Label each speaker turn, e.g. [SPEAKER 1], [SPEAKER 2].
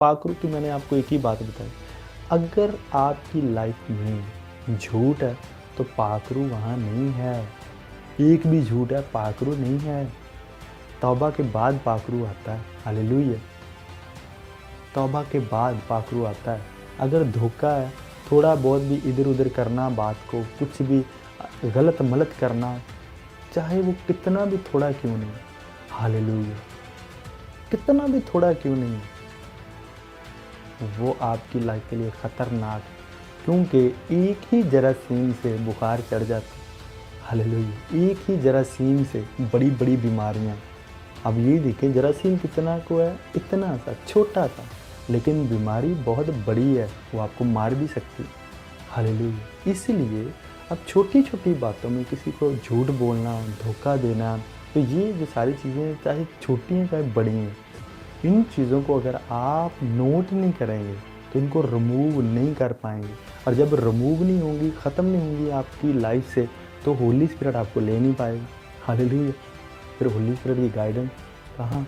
[SPEAKER 1] पाखरू की मैंने आपको एक ही बात बताई, अगर आपकी लाइफ में झूठ है तो पाखरू वहाँ नहीं है। एक भी झूठ है, पाखरू नहीं है। तौबा के बाद पाखरू आता है। हालेलुया। तौबा के बाद पाखरू आता है। अगर धोखा है, थोड़ा बहुत भी इधर उधर करना, बात को कुछ भी गलत मलत करना, चाहे वो कितना भी थोड़ा क्यों नहीं, हालेलुया, कितना भी थोड़ा क्यों नहीं, वो आपकी लाइफ के लिए खतरनाक है। क्योंकि एक ही जरासीम से बुखार चढ़ जाता है। हालेलुया। एक ही जरासीम से बड़ी बड़ी बीमारियां। अब ये देखिए जरासीम कितना को है, इतना सा छोटा सा, लेकिन बीमारी बहुत बड़ी है, वो आपको मार भी सकती है। हालेलुया। इसलिए अब छोटी छोटी बातों में किसी को झूठ बोलना, धोखा देना, तो ये जो सारी चीज़ें चाहे छोटी हैं चाहे बड़ी हैं, इन चीज़ों को अगर आप नोट नहीं करेंगे तो इनको रिमूव नहीं कर पाएंगे। और जब रिमूव नहीं होंगी, ख़त्म नहीं होंगी आपकी लाइफ से, तो होली स्पिरिट आपको ले नहीं पाएगा। हालेलुया। फिर होली स्पिरिट की गाइडेंस कहाँ?